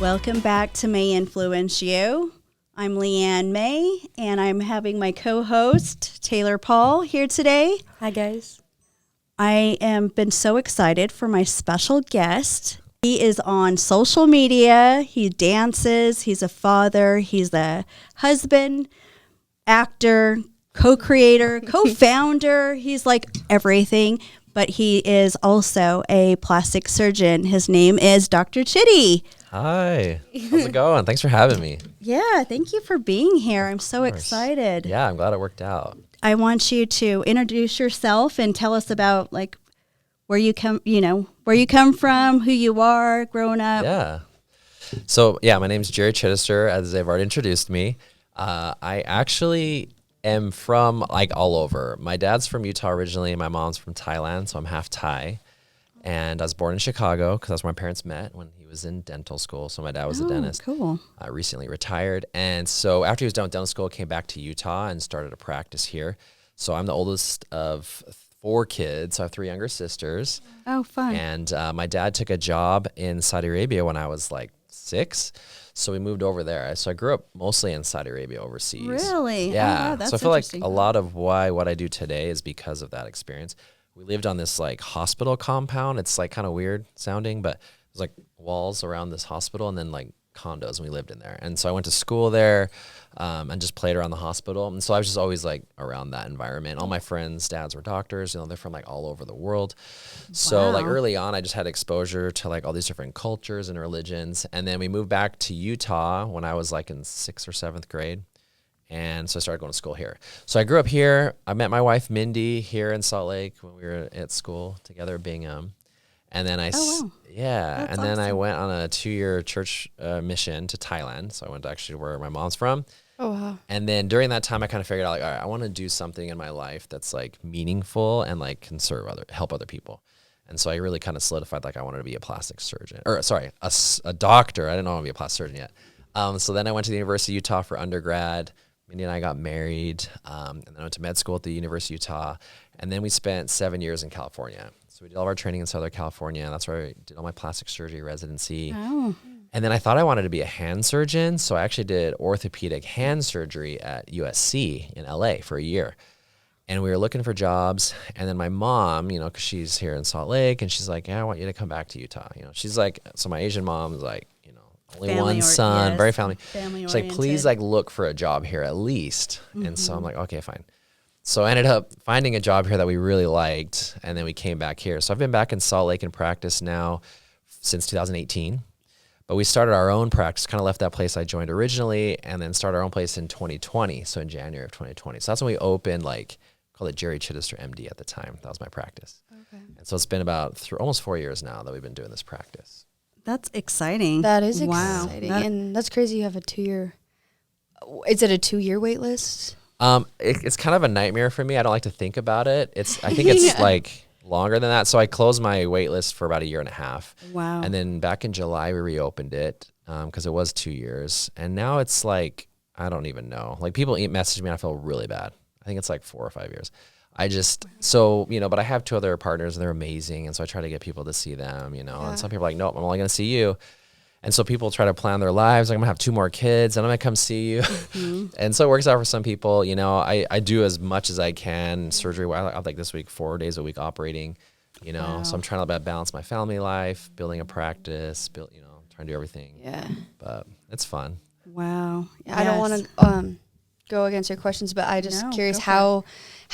Welcome back to May Influence You. I'm Leanne May, and I'm having my co-host, Taylor Paul, here today. Hi, guys. I am been so excited for my special guest. He is on social media. He dances. He's a father. He's a husband, actor, co-creator, co-founder. He's like everything, but he is also a plastic surgeon. His name is Dr. Chitty. Hi. How's it going? Thanks for having me. Yeah, thank you for being here. I'm so excited. Yeah, I'm glad it worked out. I want you to introduce yourself and tell us about like where you come from, who you are growing up. Yeah. So, my name's Jerry Chittister, as they've already introduced me. I actually am from like all over. My dad's from Utah originally, and my mom's from Thailand, so I'm half Thai. And I was born in Chicago because that's where my parents met when he was in dental school. So my dad was a dentist. Cool. Recently retired. And so after he was done with dental school, came back to Utah and started a practice here. So I'm the oldest of 4 kids. So I have 3 younger sisters. Oh, fun. And my dad took a job in Saudi Arabia when I was like 6. So we moved over there. So I grew up mostly in Saudi Arabia overseas. Really? Yeah. Oh, wow, that's so I feel like interesting. a lot of what I do today is because of that experience. We lived on this like hospital compound. It's like kind of weird sounding, but there's like walls around this hospital and then like condos, and we lived in there. And so I went to school there and just played around the hospital. And so I was just always like around that environment. All my friends' dads were doctors, they're from like all over the world. So like early on, I just had exposure to like all these different cultures and religions. And then we moved back to Utah when I was like in 6th or 7th grade. And so I started going to school here. So I grew up here. I met my wife, Mindy, here in Salt Lake when we were at school together at Bingham. And then I went on a 2-year church mission to Thailand. So I went to actually where my mom's from. Oh, wow. And then during that time, I kind of figured out, like, all right, I want to do something in my life that's like meaningful and like can help other people. And so I really kind of solidified, like I wanted to be a plastic surgeon, a doctor. I didn't know I wanted to be a plastic surgeon yet. So then I went to the University of Utah for undergrad. Mindy and I got married, and then I went to med school at the University of Utah, and then we spent 7 years in California. So we did all of our training in Southern California. That's where I did all my plastic surgery residency. Oh. And then I thought I wanted to be a hand surgeon, so I actually did orthopedic hand surgery at USC in LA for a year. And we were looking for jobs, and then my mom, because she's here in Salt Lake, and she's like, yeah, I want you to come back to Utah. She's like, so my Asian mom's like, only one son, very family. She's like, please like look for a job here at least. Mm-hmm. And so I'm like, okay, fine. So I ended up finding a job here that we really liked, and then we came back here. So I've been back in Salt Lake in practice now since 2018. But we started our own practice, kind of left that place I joined originally, and then started our own place in 2020, so in January of 2020. So that's when we opened, called it Jerry Chittister MD at the time. That was my practice. Okay. And so it's been about almost 4 years now that we've been doing this practice. That's exciting. That is exciting. And that's crazy. You have a 2-year. Is it a 2-year wait list? It's kind of a nightmare for me. I don't like to think about it. I think it's like longer than that. So I closed my wait list for about 1.5 years. Wow. And then back in July, we reopened it because it was 2 years. And now it's like, I don't even know. Like people message me and I feel really bad. I think it's like 4 or 5 years. But I have 2 other partners and they're amazing. And so I try to get people to see them, and some people are like, nope, I'm only going to see you. And so people try to plan their lives. Like I'm going to have 2 more kids and I'm going to come see you. Mm-hmm. And so it works out for some people. I do as much as I can surgery. I like this week, 4 days a week operating, Wow. So I'm trying to balance my family life, building a practice, trying to do everything. Yeah. But it's fun. Wow. Yeah, yes. I don't want to go against your questions, but I just curious how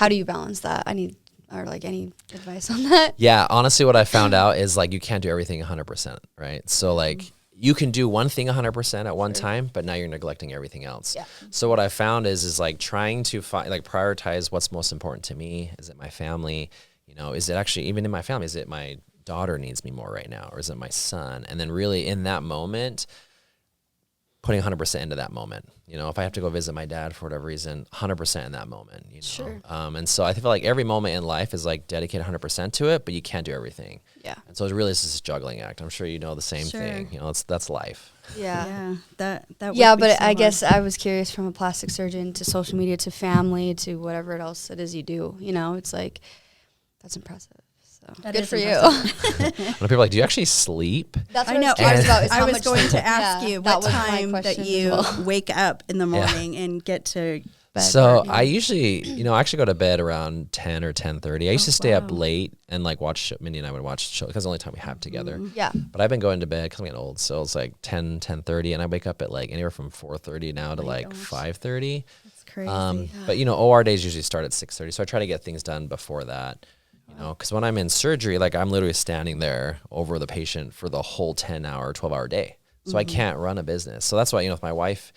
do you balance that? Any advice on that? Yeah, honestly, what I found out is like you can't do everything 100%, right? So like you can do one thing 100% at one time, but now you're neglecting everything else. Yeah. So what I found is like trying to prioritize what's most important to me. Is it my family? Is it actually even in my family? Is it my daughter needs me more right now, or is it my son? And then really in that moment, putting 100% into that moment. If I have to go visit my dad for whatever reason, 100% in that moment. Sure. And so I feel like every moment in life is like dedicated 100% to it, but you can't do everything. Yeah. And so it really is just a juggling act. I'm sure you know the same thing. That's life. Yeah. That but I guess I was curious from a plastic surgeon to social media to family to whatever else it is you do. It's like that's impressive. So good for you. When people are like, do you actually sleep? That's what I know. I was curious about. Is I how was much going sleep. to ask you what that was my time that question you as well. wake up in the morning and get to bed. So I usually, I actually go to bed around 10 or 10:30. I used to stay up late and like watch, Mindy and I would watch the show because the only time we have together. Yeah. But I've been going to bed because I'm getting old. So it's like 10:30 and I wake up at like anywhere from 4:30 now to like 5:30. That's crazy. But OR days usually start at 6:30. So I try to get things done before that, because when I'm in surgery, like I'm literally standing there over the patient for the whole 10-hour, 12-hour day. So I can't run a business. So that's why, with my wife,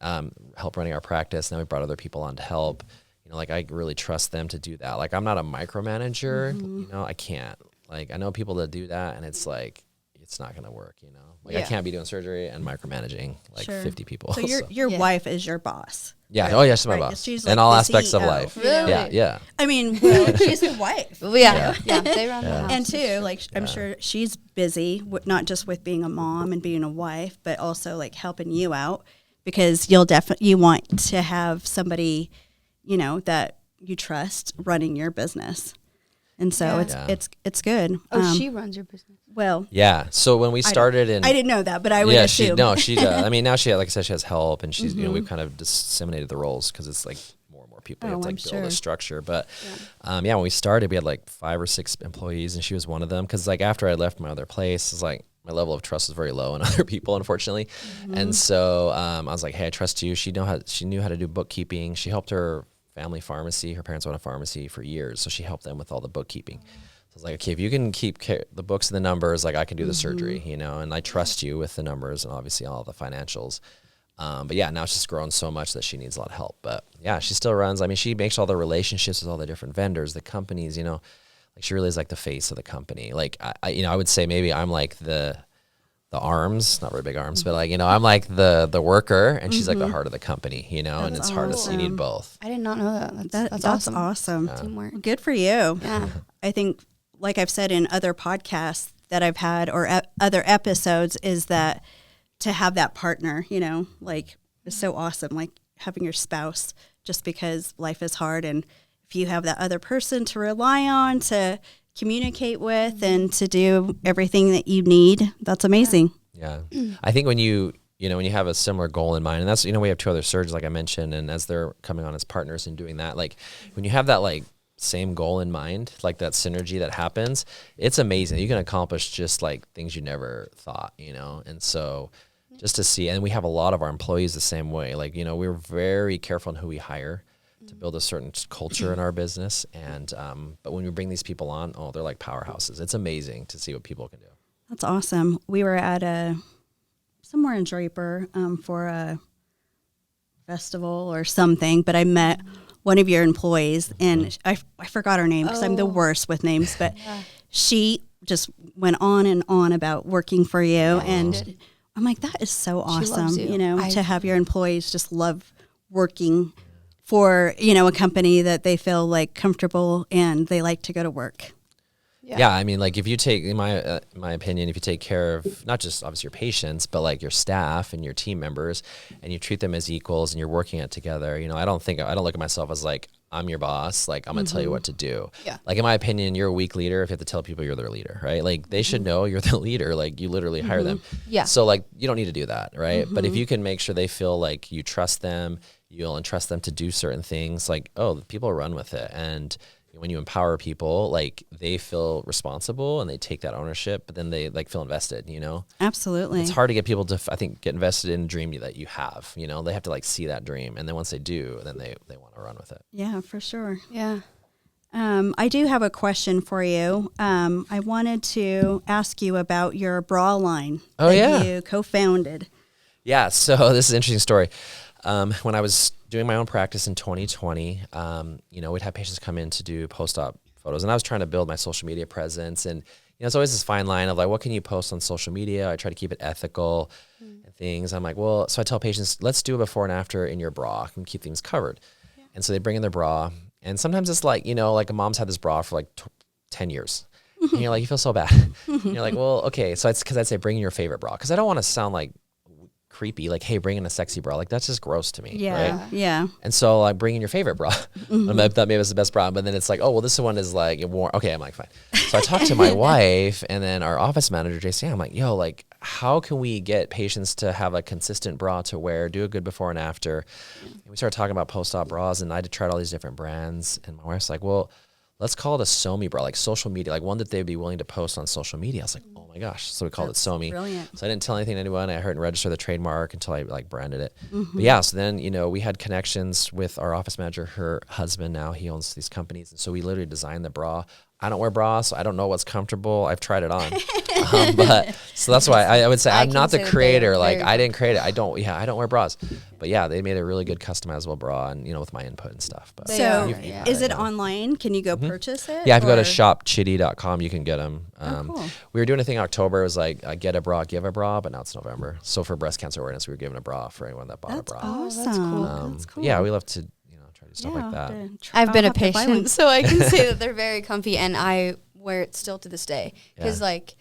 help running our practice. Now we brought other people on to help. Like I really trust them to do that. Like I'm not a micromanager. I can't. Like I know people that do that, and it's like it's not going to work. Like I can't be doing surgery and micromanaging like 50 people. So your wife is your boss. Yeah. Right? Oh yeah, she's my Right. boss. She's in like all the aspects of CEO. life. Really? Yeah. Yeah. I mean, well, she's the wife. Yeah. They run the house. And too, like I'm sure she's busy, not just with being a mom and being a wife, but also like helping you out because you want to have somebody, that you trust running your business. And so it's good. Oh, she runs your business. Well, Yeah. So when we started I didn't know that, but I would assume. She does. I mean, now like I said, she has help, and she's we've kind of disseminated the roles because it's like more and more people. You have to like build a structure. But when we started, we had like 5 or 6 employees, and she was one of them. Because like after I left my other place, it's like my level of trust was very low in other people, unfortunately. And so I was like, hey, I trust you. She knew how to do bookkeeping. She helped her family pharmacy. Her parents owned a pharmacy for years, so she helped them with all the bookkeeping. So I was like, okay, if you can keep the books and the numbers, like I can do the surgery, and I trust you with the numbers and obviously all the financials. But yeah, now it's just grown so much that she needs a lot of help. But yeah, she still runs. I mean, she makes all the relationships with all the different vendors, the companies, like she really is like the face of the company. Like I would say maybe I'm like the arms, not very big arms, but like, I'm like the worker and she's like the heart of the company, and it's hard to, you need both. I did not know that. That's awesome. Awesome. Teamwork. Good for you. Yeah. I think, like I've said in other podcasts that I've had or other episodes, is that to have that partner, like is so awesome. Like having your spouse, just because life is hard, and if you have that other person to rely on, to communicate with, and to do everything that you need, that's amazing. Yeah. I think when you have a similar goal in mind, and that's, we have 2 other surgeons, like I mentioned, and as they're coming on as partners and doing that, like when you have that like same goal in mind, like that synergy that happens, it's amazing. You can accomplish just like things you never thought, and so just to see, and we have a lot of our employees the same way. Like, we're very careful on who we hire to build a certain culture in our business. And, but when we bring these people on, they're like powerhouses. It's amazing to see what people can do. That's awesome. We were at somewhere in Draper for a festival or something, but I met one of your employees, and I forgot her name because I'm the worst with names, but she just went on and on about working for you. And I'm like, that is so awesome, to have your employees just love working for, a company that they feel like comfortable and they like to go to work. Yeah, I mean, like if you take, in my opinion, if you take care of not just obviously your patients, but like your staff and your team members, and you treat them as equals, and you're working it together, I don't look at myself as like I'm your boss, like I'm gonna tell you what to do. Yeah. Like in my opinion, you're a weak leader if you have to tell people you're their leader, right? Like they should know you're the leader. Like you literally hire them. Yeah. So like you don't need to do that, right? But if you can make sure they feel like you trust them, you'll entrust them to do certain things, like people run with it. And when you empower people, like they feel responsible and they take that ownership, but then they like feel invested, Absolutely. It's hard to get people to, I think, get invested in a dream that you have, they have to like see that dream. And then once they do, then they want to run with it. Yeah, for sure. Yeah. I do have a question for you. I wanted to ask you about your bra line that you co-founded. Yeah. So this is an interesting story. When I was doing my own practice in 2020, we'd have patients come in to do post-op photos, and I was trying to build my social media presence. And it's always this fine line of like, what can you post on social media? I try to keep it ethical and things. I'm like, well, so I tell patients, let's do a before and after in your bra and keep things covered. Yeah. And so they bring in their bra, and sometimes it's like, like a mom's had this bra for like 10 years. And you're like, you feel so bad. And you're like, well, okay. So it's because I'd say bring in your favorite bra, because I don't want to sound like creepy. Like, hey, bring in a sexy bra. Like, that's just gross to me. Yeah. Right? Yeah. And so I bring in your favorite bra. I thought maybe it's the best bra, but then it's like, oh, well, this one is like warm. Okay, I'm like, fine. So I talked to my wife and then our office manager, JC. I'm like, yo, like, how can we get patients to have a consistent bra to wear, do a good before and after? And we started talking about post-op bras, and I tried all these different brands. And my wife's like, well, let's call it a SOMI bra, like social media, like one that they'd be willing to post on social media. I was like, oh my gosh. So we called it SOMI. Brilliant. So I didn't tell anything to anyone. I heard and register the trademark until I like branded it. But yeah, so then, we had connections with our office manager, her husband now, he owns these companies. And so we literally designed the bra. I don't wear bras, so I don't know what's comfortable. I've tried it on. But so that's why I would say I'm not the creator. Like I didn't create it. I don't wear bras. But yeah, they made a really good customizable bra and, with my input and stuff. But So is it online? Can you go purchase it? Yeah, if you go to shopchitty.com, you can get them. Cool. We were doing a thing in October. It was like get a bra, give a bra, but now it's November. So for breast cancer awareness, we were giving a bra for anyone that bought a bra. Awesome. That's cool. That's cool. Yeah, we love to try to do stuff like that. I've been a patient, so I can say that they're very comfy, and I wear it still to this day because like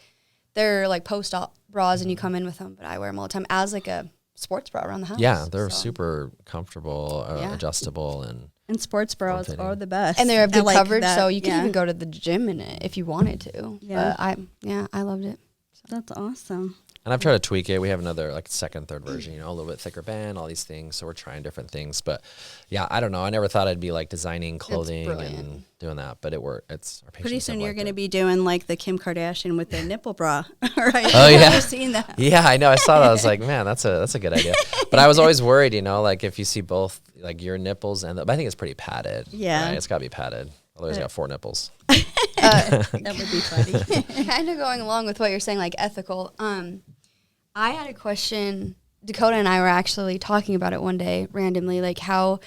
they're like post-op bras, and you come in with them, but I wear them all the time as like a sports bra around the house. Yeah, they're super comfortable, adjustable, and sports bras are the best. And they're good coverage, so you can even go to the gym in it if you wanted to. Yeah. But I loved it. So. That's awesome. And I've tried to tweak it. We have another like second, third version, a little bit thicker band, all these things. So we're trying different things. But yeah, I don't know. I never thought I'd be like designing clothing and doing that, but it worked. It's our patients. Pretty soon you're going to be doing like the Kim Kardashian with the nipple bra, right? Oh yeah, I've seen that. Yeah, I know. I saw that. I was like, man, that's a good idea. But I was always worried, like if you see both like your nipples but I think it's pretty padded. Yeah, right? It's got to be padded. Otherwise, you got 4 nipples. That would be funny. Kind of going along with what you're saying, like ethical. I had a question. Dakota and I were actually talking about it one day randomly, like how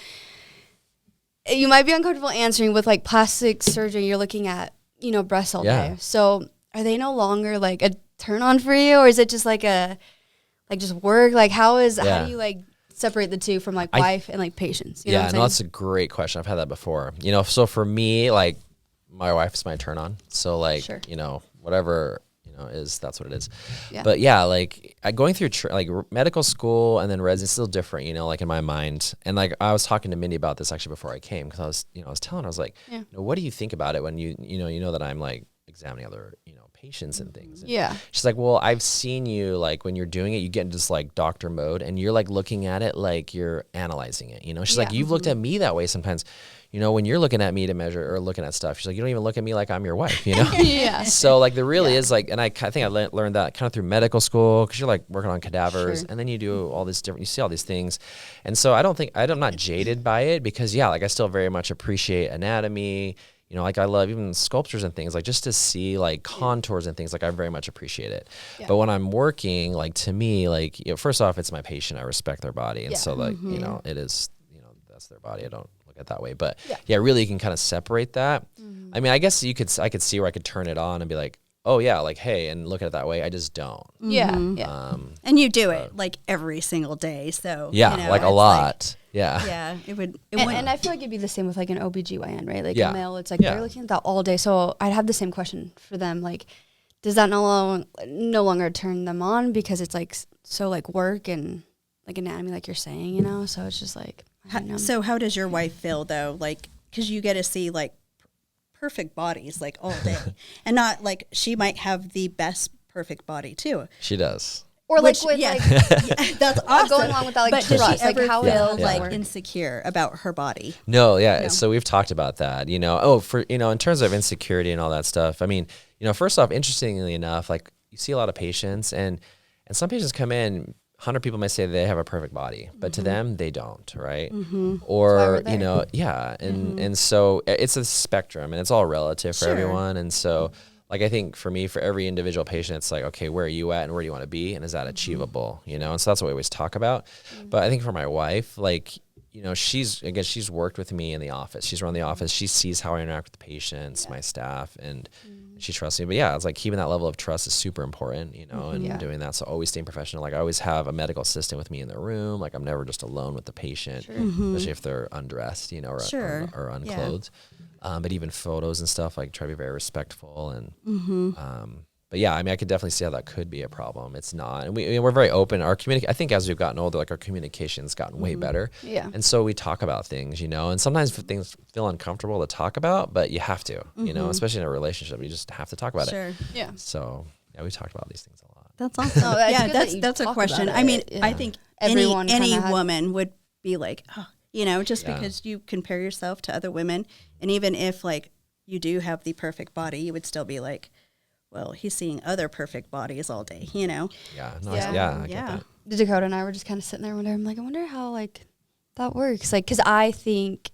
you might be uncomfortable answering with like plastic surgery. You're looking at, breasts all day. So are they no longer like a turn on for you, or is it just like just work? Like how do you like separate the two from like wife and like patients? You know what I'm that's a great question. I've had that before. So for me, like my wife's my turn on. So like, whatever, that's what it is. Yeah. But yeah, like going through like medical school and then residency is still different, like in my mind. And like I was talking to Mindy about this actually before I came, because I was, I was telling her, I was like, what do you think about it when you know that I'm like examining other, patients and things. And she's like, well, I've seen you like when you're doing it, you get into this like doctor mode and you're like looking at it like you're analyzing it. She's like, you've looked at me that way sometimes. When you're looking at me to measure or looking at stuff, she's like, you don't even look at me like I'm your wife, So like there really is like, and I think I learned that kind of through medical school, because you're like working on cadavers and then you do all this different, you see all these things. And so I'm not jaded by it, because like I still very much appreciate anatomy. Like I love even sculptures and things, like just to see like contours and things, like I very much appreciate it. Yeah. But when I'm working, like to me, like, first off, it's my patient. I respect their body. And so like, it is, that's their body. I don't look at it that way. But really you can kind of separate that. I mean, I guess I could see where I could turn it on and be like, oh yeah, like, hey, and look at it that way. I just don't. Yeah. And you do it like every single day. So like a lot. Yeah, it would. And I feel like it'd be the same with like an OBGYN, right? Like a male, it's like they're looking at that all day. So I'd have the same question for them. Like, does that no longer turn them on, because it's like so like work and like anatomy, like you're saying, So it's just like. So how does your wife feel though? Like, because you get to see like perfect bodies like all day, and not like she might have the best perfect body too. She does. Or like with that's awesome. Going along with that, like, but trust, does she ever how feel like insecure about her body? No, So we've talked about that. In terms of insecurity and all that stuff. I mean, first off, interestingly enough, like you see a lot of patients, and some patients come in. 100 people may say they have a perfect body, but to them they don't, right? Or and so it's a spectrum, and it's all relative for everyone, and so. Like, I think for me, for every individual patient, it's like, okay, where are you at and where do you want to be? And is that achievable? And so that's what we always talk about. But I think for my wife, like, she's worked with me in the office. She's run the office. She sees how I interact with the patients, my staff, and she trusts me. But yeah, it's like keeping that level of trust is super important, and doing that. So always staying professional. Like I always have a medical assistant with me in the room. Like I'm never just alone with the patient, especially if they're undressed, or unclothed. But even photos and stuff, like try to be very respectful. And but But yeah, I mean, I could definitely see how that could be a problem. It's not, and we're very open. I think as we've gotten older, like our communication's gotten way better. Yeah. And so we talk about things, and sometimes things feel uncomfortable to talk about, but you have to, especially in a relationship, you just have to talk about it. Yeah. So yeah, we talked about these things a lot. That's awesome. No, that's yeah, good that you that's a talk question. about I mean, it. Yeah. I think Everyone any kinda had- woman would be like, oh, just Yeah. because you compare yourself to other women, and even if like you do have the perfect body, you would still be like, well, he's seeing other perfect bodies all day, Yeah, no, Yeah. I get that. Dakota and I were just kind of sitting there one day. I'm like, I wonder how like that works. Like, because I think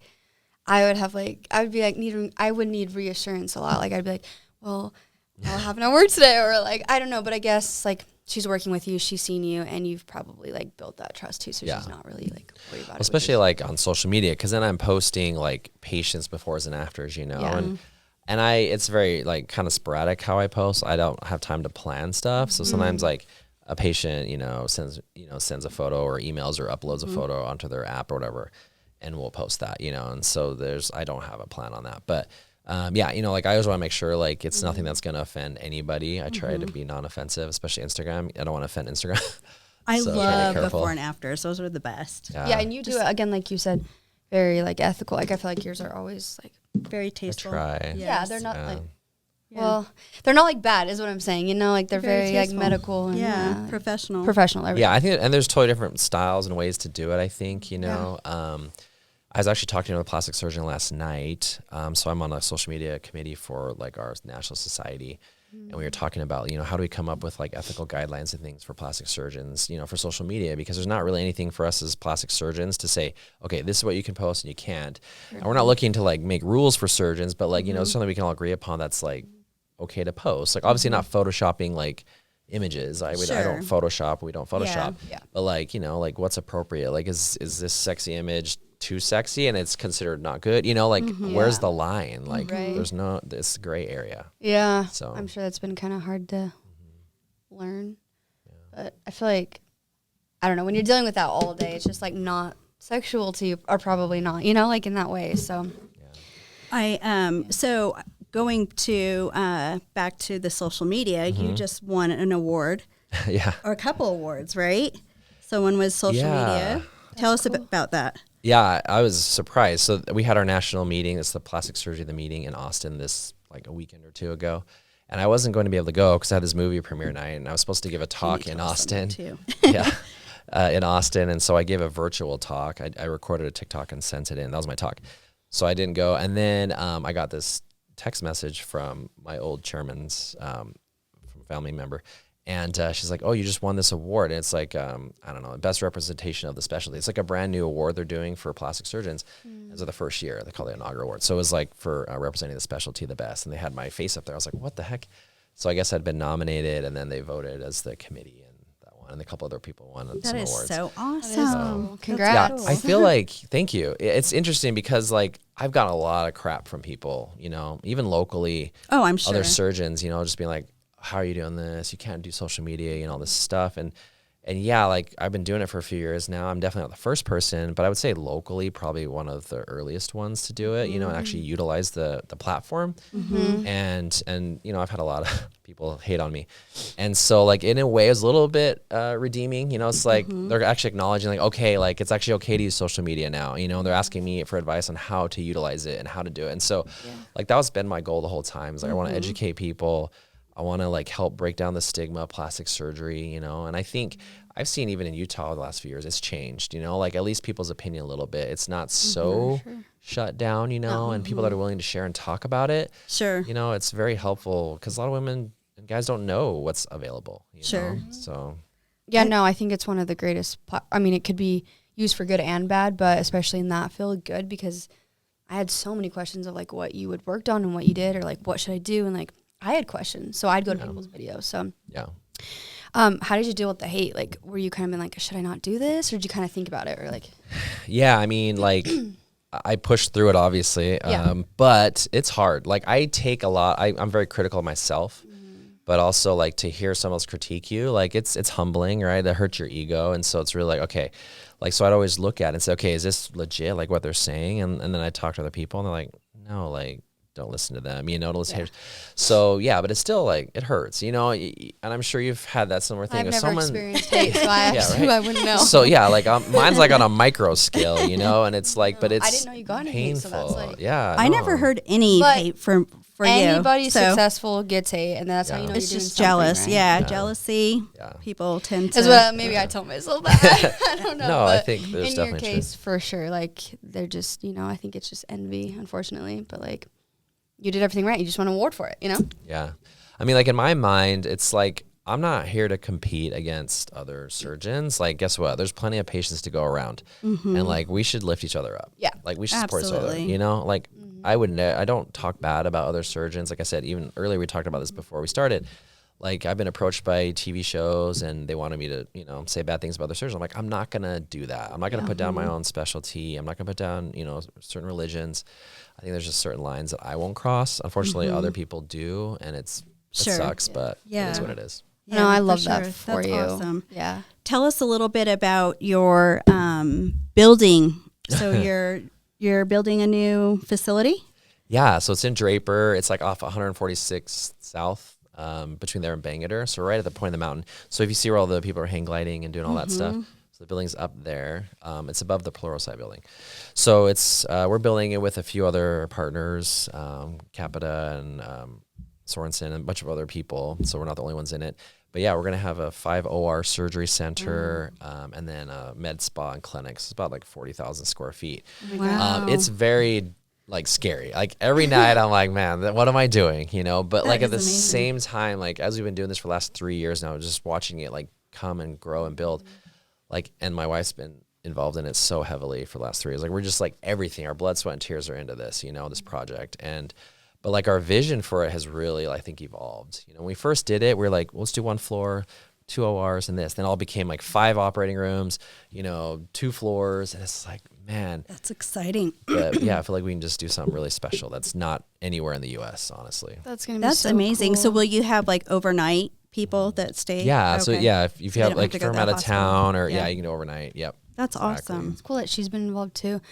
I would have like, I would be like I would need reassurance a lot. Like, I'd be like, well, I'll have no words today, or like, I don't know. But I guess like she's working with you, she's seen you, and you've probably like built that trust too. So she's not really like worried about it. Especially like on social media, because then I'm posting like patients befores and afters, and it's very like kind of sporadic how I post. I don't have time to plan stuff, so sometimes like a patient sends a photo or emails or uploads a photo onto their app or whatever, and we'll post that, and so I don't have a plan on that, but like I always want to make sure like it's nothing that's going to offend anybody. I try to be non-offensive, especially Instagram. I don't want to offend Instagram. I So love careful. before and afters. Those are the best. Yeah, and you do it again, like you said, very like ethical. Like I feel like yours are always like Very tasteful. try. yeah, they're not like Yeah. well, they're not like bad, is what I'm saying. Like they're very like tasteful. medical and Yeah, professional. professional. Everything. Yeah, I think, and there's totally different styles and ways to do it. I think I was actually talking to a plastic surgeon last night. So I'm on a social media committee for like our national society, and we were talking about how do we come up with like ethical guidelines and things for plastic surgeons, for social media, because there's not really anything for us as plastic surgeons to say, okay, this is what you can post and you can't. And we're not looking to like make rules for surgeons, but like something we can all agree upon that's like okay to post. Like obviously not photoshopping like images. I don't Photoshop. We don't Photoshop. Yeah. But like like what's appropriate? Like is this sexy image too sexy and it's considered not good? Where's the line? Like Right. there's no this gray area. Yeah. So I'm sure that's been kind of hard to learn. But I feel like, I don't know, when you're dealing with that all day, it's just like not sexual to you, or probably not, like in that way. So So going to back to the social media, you just won an award yeah. or a couple awards, right? So one was social Yeah. media. Tell us about that. Yeah, I was surprised. So we had our national meeting. It's the Plastic Surgery, the meeting in Austin this like a weekend or two ago. And I wasn't going to be able to go because I had this movie premiere night and I was supposed to give a talk in Austin. Too. Yeah, in Austin. And so I gave a virtual talk. I recorded a TikTok and sent it in. That was my talk. So I didn't go. And then I got this text message from my old chairman's from a family member. And she's like, oh, you just won this award. And it's like, I don't know, best representation of the specialty. It's like a brand new award they're doing for plastic surgeons. As of the first year, they call it the inaugural award. So it was like for representing the specialty the best. And they had my face up there. I was like, what the heck? So I guess I'd been nominated, and then they voted as the committee, and that one, and a couple other people won some That is awards. so awesome. cool. Congrats. Yeah, I feel like, thank you. It's interesting because like I've gotten a lot of crap from people, even locally, Oh, I'm sure. other surgeons, just being like, how are you doing this? You can't do social media, all this stuff. And yeah, like I've been doing it for a few years now. I'm definitely not the first person, but I would say locally, probably one of the earliest ones to do it, and actually utilize the platform. And I've had a lot of people hate on me. And so like in a way it was a little bit redeeming, it's like they're actually acknowledging like, okay, like it's actually okay to use social media now, they're asking me for advice on how to utilize it and how to do it. And so like that was been my goal the whole time, is like I want to educate people. I want to like help break down the stigma of plastic surgery, and I think I've seen even in Utah the last few years, it's changed, like at least people's opinion a little bit. It's not so shut down, and people that are willing to share and talk about it. Sure. It's very helpful because a lot of women and guys don't know what's available. Sure. So. yeah, no, I think it's one of the greatest. I mean, it could be used for good and bad, but especially in that field, good, because I had so many questions of like what you had worked on and what you did, or like what should I do, and like I had questions, so I'd go to people's videos. So Yeah. how did you deal with the hate? Like, were you kind of been like, should I not do this, or did you kind of think about it, or like? Yeah, I mean, like I pushed through it, obviously, but it's hard. Like I take a lot. I'm very critical of myself, but also like to hear someone else critique you, like it's humbling, right? That hurts your ego, and so it's really like, okay, like so I'd always look at it and say, okay, is this legit? Like what they're saying, and then I talk to other people, and they're like, no, like don't listen to them, don't listen to haters. So yeah, but it's still like, it hurts, and I'm sure you've had that similar thing. I've If never experienced hate, so I wouldn't know. So yeah, like mine's like on a micro scale, and it's like, but it's I didn't know you got any hate, so painful. that's like, Yeah. I never heard any But hate for anybody you. So successful gets hate, and that's how you know it's you're doing just something jealous. right. Yeah, jealousy. Yeah. People tend to. Is what maybe I tell myself that. I don't know. No, I but think there's in your definitely case, for sure, like they're just, I think it's just envy, unfortunately. But like, you did everything right. You just want an award for it, Yeah. I mean, like in my mind, it's like, I'm not here to compete against other surgeons. Like, guess what? There's plenty of patients to go around, and like we should lift each other up. Yeah, like we should support each other. absolutely. Like I don't talk bad about other surgeons. Like I said, even earlier we talked about this before we started. Like I've been approached by TV shows and they wanted me to, say bad things about other surgeons. I'm like, I'm not gonna do that. I'm not gonna put down my own specialty. I'm not gonna put down, certain religions. I think there's just certain lines that I won't cross. Unfortunately, other people do, and it sucks, but it is what it is. No, I love for that sure. for That's you. awesome. Yeah. Tell us a little bit about your building. So you're building a new facility? Yeah, so it's in Draper. It's like off 146th South, between there and Bangor. So right at the point of the mountain. So if you see where all the people are hang gliding and doing all that stuff, so the building's up there. It's above the Pluralsight building. So it's we're building it with a few other partners, Capita and Sorensen and a bunch of other people. So we're not the only ones in it. But yeah, we're going to have a 5 OR surgery center, and then a med spa and clinics. It's about like 40,000 square feet. Wow. It's very like scary. Like every night I'm like, man, what am I doing? But like at the same time, like as we've been doing this for the last 3 years now, just watching it like come and grow and build, like, and my wife's been involved in it so heavily for the last 3 years. Like we're just like everything, our blood, sweat and tears are into this, this project. But like our vision for it has really, I think, evolved. When we first did it, we were like, well, let's do 1 floor, 2 ORs and this. Then it all became like 5 operating rooms, 2 floors. And it's like, man. That's exciting. But yeah, I feel like we can just do something really special that's not anywhere in the U.S., honestly. That's going to be That's so amazing. cool. So will you have like overnight people that stay? Yeah. Okay. So yeah, if you they have don't like to go from to out the of hospital. town or Yeah. you can overnight. Yep. That's Exactly. awesome. It's cool that she's been involved too.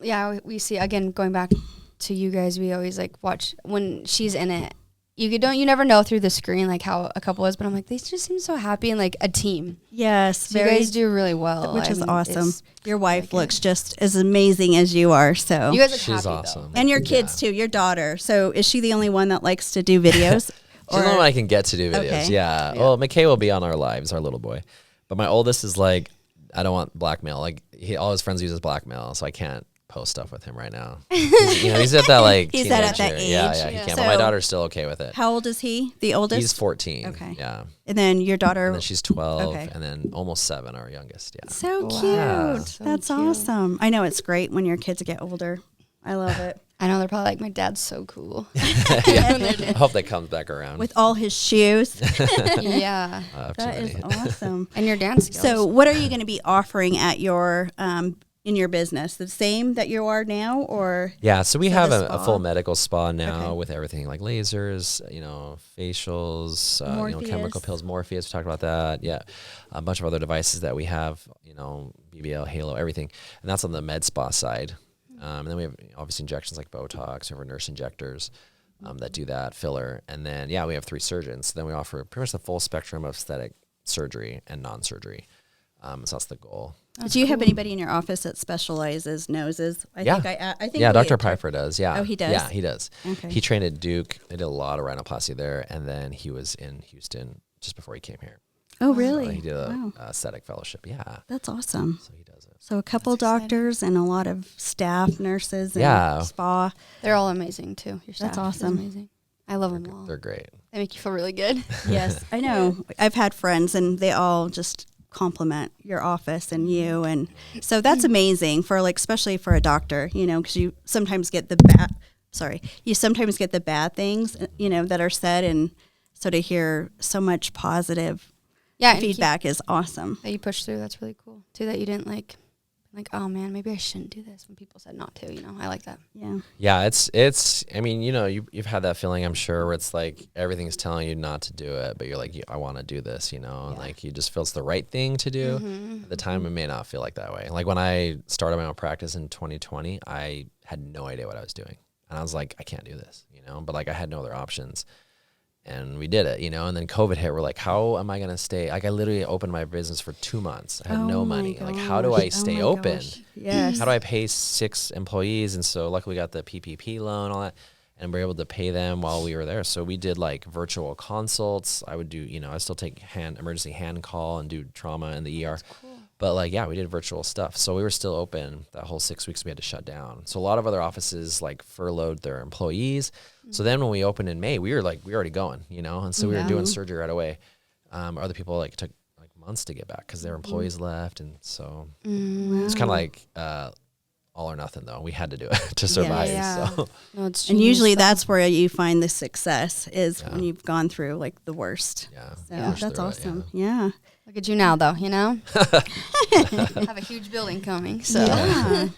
Yeah, we see, again, going back to you guys, we always like watch when she's in it. You never know through the screen like how a couple is, but I'm like, they just seem so happy and like a team. Yes. So you guys do really well, which is awesome. it's- Your wife like looks just as amazing as you are. So You guys look She's happy, awesome. and your kids too, your daughter. So is she the only one that likes to do videos? She's the only one I can get to do videos. Okay. Yeah. Well, McKay will be on our lives, our little boy. But my oldest is like, I don't want blackmail. Like all his friends uses blackmail, so I can't post stuff with him right now. He's at that like He's at that teenager. age. Yeah, he Yeah. can. So- But my daughter's still okay with it. How old is he? The oldest? He's 14. Okay. Yeah. And then your daughter. And then she's 12, Okay. and then almost 7, our youngest. Yeah. So Wow. cute. So That's cute. awesome. I know it's great when your kids get older. I love it. I know they're probably like, my dad's so cool. I hope that comes back around. With all his shoes. Yeah. Too That is many. awesome. And your dance skills. So what are you going to be offering at your in your business? The same that you are now, or Yeah, so we have the a spa? full medical spa now Okay. with everything like lasers, facials, chemical Morpheus. pills, Morpheus. We talked about that. Yeah, a bunch of other devices that we have, BBL, Halo, everything, and that's on the med spa side. And then we have obviously injections like Botox, we have nurse injectors that do that, filler, and then we have 3 surgeons. So then we offer pretty much the full spectrum of aesthetic surgery and non-surgery. So that's the goal. do you have anybody in your office that specializes noses? I think Yeah, we Dr. had- Pfeiffer does. Yeah. Oh, he does? Yeah, he does. Okay. He trained at Duke. They did a lot of rhinoplasty there, and then he was in Houston just before he came here. Oh, So really? he did a Wow. aesthetic fellowship. Yeah. That's awesome. So he does it. So a couple doctors and a lot of staff, nurses, and Yeah. spa. they're all amazing too. Your staff That's is awesome. amazing. I love them all. They're great. They make you feel really good. Yes, I know. I've had friends, and they all just compliment your office and you, and so that's amazing for especially for a doctor, because you sometimes get the bad things, that are said, and so to hear so much positive Yeah, feedback is awesome. that you pushed through. That's really cool too. That you didn't like, oh man, maybe I shouldn't do this when people said not to. I like that. Yeah. Yeah, it's. I mean, you've had that feeling, I'm sure, where it's like everything's telling you not to do it, but you're like, I want to do this, and like you just feel it's the right thing to do. At the time, it may not feel like that way. Like when I started my own practice in 2020, I had no idea what I was doing. And I was like, I can't do this, but like I had no other options. And we did it, and then COVID hit. We're like, how am I going to stay? Like I literally opened my business for 2 months. I had no money. Like, how do I stay open? Yes. How do I pay 6 employees? And so luckily we got the PPP loan, all that, and we were able to pay them while we were there. So we did like virtual consults. I would do, I still take emergency hand call and do trauma in the ER. Cool. But like, yeah, we did virtual stuff. So we were still open that whole 6 weeks we had to shut down. So a lot of other offices like furloughed their employees. So then when we opened in May, we were already going, and so we were doing surgery right away. Other people like took like months to get back because their employees left. And so it's kind of like all or nothing though. We had to do it to survive. Yeah. So. No, it's And usually stuff. that's where you find the success is when you've gone through like the worst. Yeah. So that's awesome. Yeah. Look at you now, though. Have a huge building coming. So Yeah.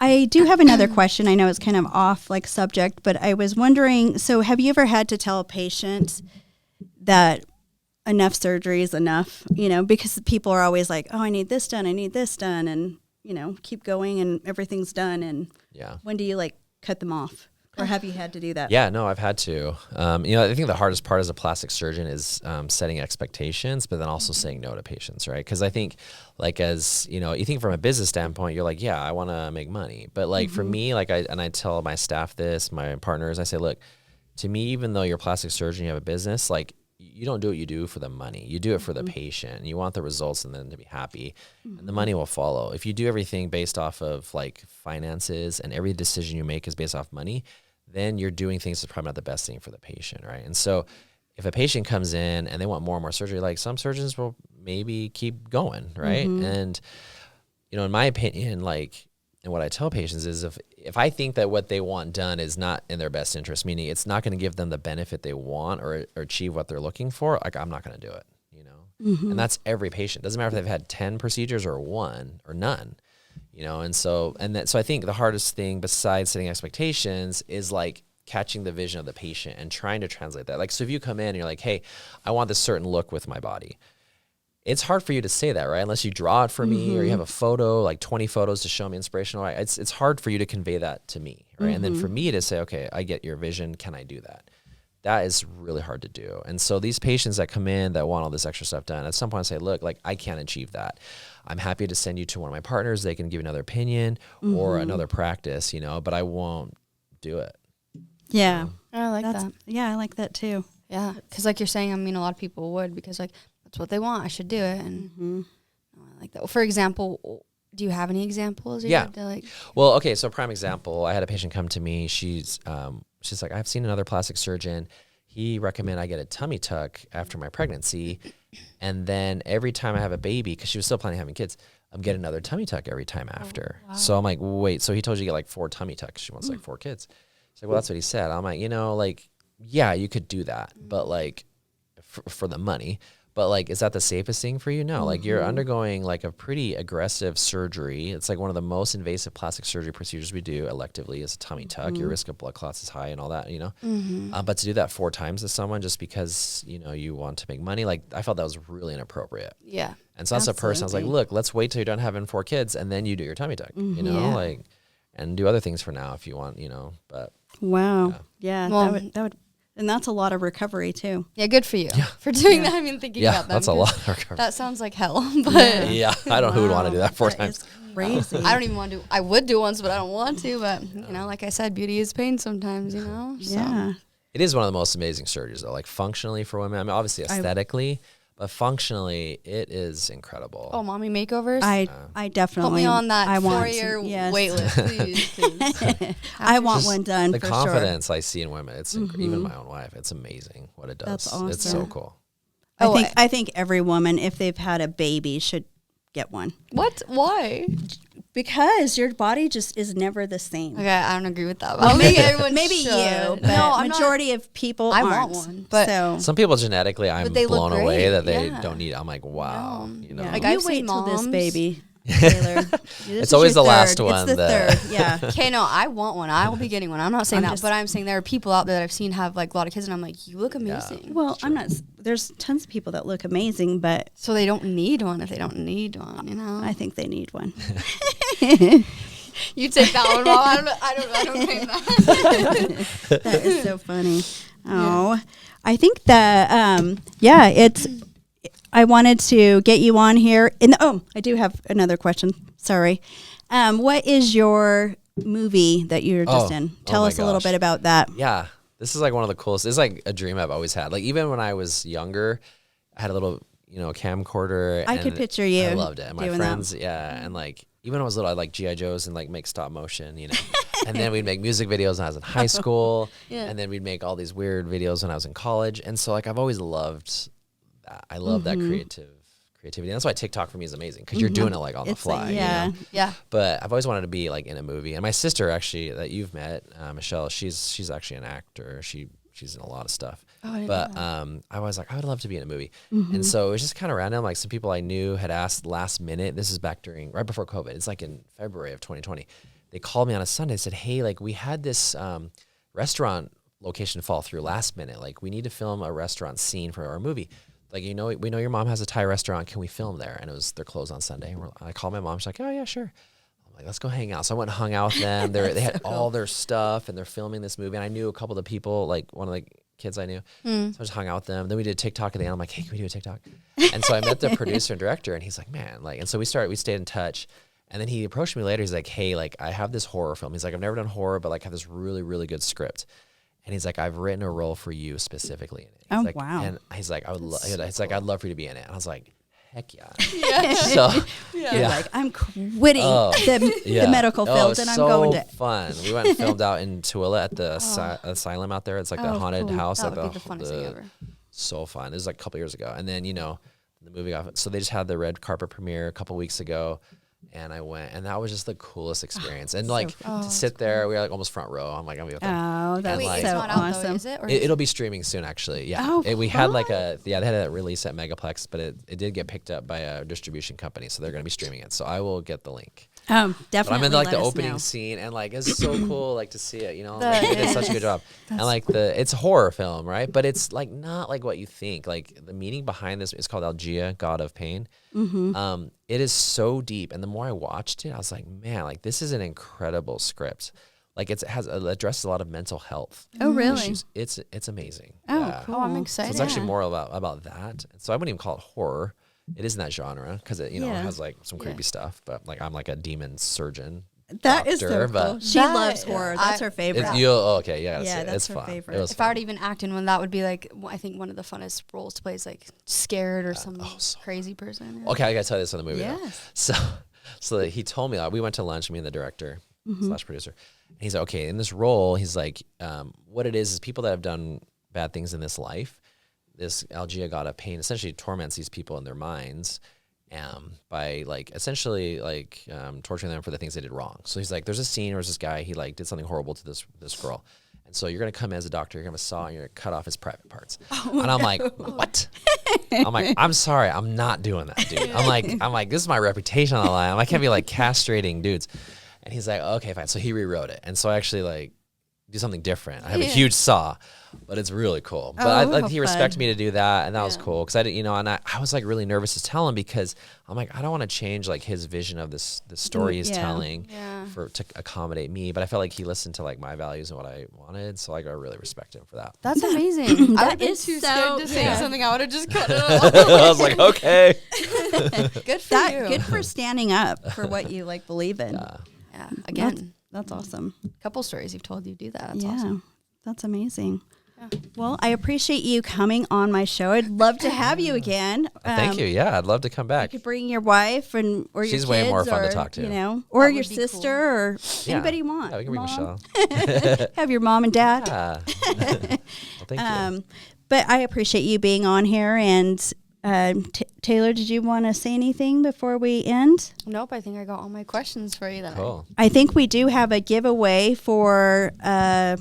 I do have another question. I know it's kind of off like subject, but I was wondering, so have you ever had to tell a patient that enough surgery is enough, because people are always like, oh, I need this done, and, keep going and everything's done. And when do you like cut them off? Or have you had to do that? Yeah, no, I've had to. I think the hardest part as a plastic surgeon is setting expectations, but then also saying no to patients, right? Because I think, like, as you think from a business standpoint, you're like, yeah, I want to make money, but like for me, like I tell my staff this, my partners, I say, look, to me, even though you're a plastic surgeon, you have a business, like you don't do what you do for the money. You do it for the patient. You want the results and then to be happy, and the money will follow. If you do everything based off of like finances and every decision you make is based off money, then you're doing things that's probably not the best thing for the patient, right? And so if a patient comes in and they want more and more surgery, like some surgeons will maybe keep going, right? And, in my opinion, like, and what I tell patients is if I think that what they want done is not in their best interest, meaning it's not going to give them the benefit they want or achieve what they're looking for, like I'm not going to do it, And that's every patient. Doesn't matter if they've had 10 procedures or 1 or none. So I think the hardest thing besides setting expectations is like catching the vision of the patient and trying to translate that. Like, so if you come in and you're like, hey, I want this certain look with my body. It's hard for you to say that, right? Unless you draw it for me or you have a photo, like 20 photos to show me inspirational. Right? It's hard for you to convey that to me, right? And then for me to say, okay, I get your vision. Can I do that? That is really hard to do. And so these patients that come in that want all this extra stuff done, at some point I say, look, like I can't achieve that. I'm happy to send you to one of my partners. They can give you another opinion or another practice, but I won't do it. Yeah. I like that. Yeah, I like that too. Yeah, because like you're saying, a lot of people would because like that's what they want. I should do it, and I like that. For example, do you have any examples? Yeah. Well, okay. So prime example, I had a patient come to me. She's like, I've seen another plastic surgeon. He recommended I get a tummy tuck after my pregnancy. And then every time I have a baby, because she was still planning on having kids, I'm getting another tummy tuck every time after. Wow. So I'm like, wait, so he told you to get like 4 tummy tucks. She wants like 4 kids. He's like, well, that's what he said. I'm like, like, yeah, you could do that. But like for the money. But like, is that the safest thing for you? No, like you're undergoing like a pretty aggressive surgery. It's like one of the most invasive plastic surgery procedures we do electively is a tummy tuck. Your risk of blood clots is high and all that, but to do that 4 times to someone just because, you want to make money, like I felt that was really inappropriate. Yeah. And so that's a person I was like, look, let's wait till you're done having 4 kids and then you do your tummy tuck, like, and do other things for now if you want, but. Wow. Yeah. Well, that would. And that's a lot of recovery too. Yeah, good for you for doing that. Thinking about that. That's a lot of recovery. That sounds like hell. But yeah, I don't know who would want to do that 4 times. Crazy. I don't even want to. I would do once, but I don't want to. But like I said, beauty is pain sometimes. So. Yeah. It is one of the most amazing surgeries though. Like functionally for women. I mean, obviously aesthetically. But functionally, it is incredible. Oh, mommy makeovers? I definitely put me on that 4-year wait list, please. I want one done. The for confidence I see in women, it's even my own wife. It's amazing what it does. That's awesome. It's so cool. I think every woman, if they've had a baby, should get one. What? Why? Because your body just is never the same. Okay, I don't agree with that. Well, maybe you, but majority of people I aren't. want one, but so. Some people genetically, I'm blown away that they don't need. I'm like, wow, Yeah. Like you I've wait seen till moms. this baby. Taylor. It's always the last one. It's the third. Yeah. Okay, no, I want one. I will be getting one. I'm not saying that, but I'm saying there are people out there that I've seen have like a lot of kids, and I'm like, you look amazing. Yeah. Well, I'm not. There's tons of people that look amazing, but so they don't need one if they don't need one. I think they need one. You take that one, Mom. I don't claim that. That is so funny. Oh, I think that, it's, I wanted to get you on here. I do have another question. Sorry. What is your movie that you're just in? Tell us a little bit about that. Yeah. This is like one of the coolest. It's like a dream I've always had. Like even when I was younger, I had a little, camcorder. I could picture you. I loved it. And my doing friends, and like even when I was little, I'd like G.I. Joes and like make stop motion, and then we'd make music videos when I was in high school. And then we'd make all these weird videos when I was in college. And so like I've always loved that. I love that creativity. And that's why TikTok for me is amazing because you're doing it like on the fly. Yeah. But I've always wanted to be like in a movie. And my sister actually that you've met, Michelle, she's actually an actor. She's in a lot of stuff. But I was like, I would love to be in a movie. And so it was just kind of random. Like some people I knew had asked last minute. This is back right before COVID. It's like in February of 2020. They called me on a Sunday and said, hey, like we had this restaurant location fall through last minute. Like we need to film a restaurant scene for our movie. Like, we know your mom has a Thai restaurant. Can we film there? And they're closed on Sunday. And I called my mom. She's like, oh, yeah, sure. I'm like, let's go hang out. So I went and hung out with them. They had all their stuff, and they're filming this movie. And I knew a couple of the people, like one of the kids I knew. So I just hung out with them. Then we did TikTok at the end. I'm like, hey, can we do a TikTok? And so I met the producer and director, and he's like, man. And so we stayed in touch. And then he approached me later. He's like, hey, like, I have this horror film. He's like, I've never done horror, but like, I have this really, really good script. And he's like, I've written a role for you specifically in it. He's like, wow. And he's like, I'd love for you to be in it. And I was like, heck yeah. So You're like, I'm quitting the medical field and I'm going to. Fun. We went and filmed out in Tooele at the asylum out there. It's like the haunted house. That would be the funnest thing ever. So fun. This was like a couple years ago. And then, the movie got, so they just had the red carpet premiere a couple weeks ago. And I went, and that was just the coolest experience. And like to sit there, we were like almost front row. I'm like, I'm gonna be with them. Oh, that's like, so awesome. Though, is it? It'll be streaming soon, actually. Yeah. We had like they had a release at Megaplex, but it did get picked up by a distribution company, so they're gonna be streaming it. So I will get the link. Definitely. But I'm in like the opening scene, and like it's so cool, like to see it. Like, they did such a good job. And like it's a horror film, right? But it's like not like what you think. Like the meaning behind this is called Algia, God of Pain. It is so deep, and the more I watched it, I was like, man, like this is an incredible script. Like it addresses a lot of mental health. Oh, really? Issues. It's amazing. Oh, cool. Oh, I'm excited. So it's actually more about that. So I wouldn't even call it horror. It is in that genre because it has like some creepy stuff. But like I'm like a demon surgeon. That is so cool. She loves horror. That's her favorite. It's her fun. favorite. If I were to even act in one, that would be like I think one of the funnest roles to play is like scared or some crazy person. Okay, I gotta tell you this on the movie. Yes. So he told me we went to lunch, me and the director / producer. And he's like, okay, in this role, he's like, what it is people that have done bad things in this life. This Algia, God of Pain, essentially torments these people in their minds. By like essentially like torturing them for the things they did wrong. So he's like, there's a scene where there's this guy, he like did something horrible to this girl. And so you're gonna come as a doctor, you're gonna have a saw and you're gonna cut off his private parts. And I'm like, what? I'm like, I'm sorry, I'm not doing that, dude. I'm like, this is my reputation on the line. I can't be like castrating dudes. And he's like, okay, fine. So he rewrote it. And so I actually like do something different. I have a huge saw, but it's really cool. But he respected me to do that, and that was cool because I didn't, and I was like really nervous to tell him because I'm like, I don't want to change like his vision of the story he's telling to accommodate me. But I felt like he listened to like my values and what I wanted, so like I really respect him for that. That's amazing. I would is too so scared to say something. I would have just cut it off. I was like, okay. Good for you. Good for standing up for what you like believe in. Yeah. Again, that's awesome. A couple stories you've told you do that. That's yeah, awesome. That's amazing. Yeah. Well, I appreciate you coming on my show. I'd love to have you again. Thank you. Yeah, I'd love to come back. You could bring your wife or your kids. She's way more fun to talk to. Or your sister or anybody you want. Yeah, we can bring Michelle. Have your mom and dad. Yeah. Well, thank you. But I appreciate you being on here. And Taylor, did you want to say anything before we end? Nope, I think I got all my questions for you. Cool. I think we do have a giveaway for a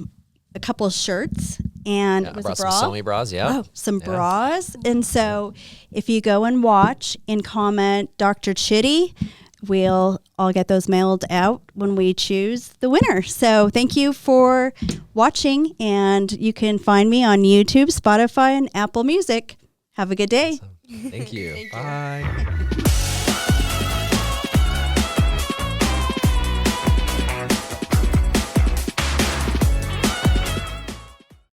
couple of shirts and I brought some Somi bras, some bras. And so if you go and watch and comment Dr. Chitty, we'll all get those mailed out when we choose the winner. So thank you for watching, and you can find me on YouTube, Spotify, and Apple Music. Have a good day. Awesome. Thank you. Bye.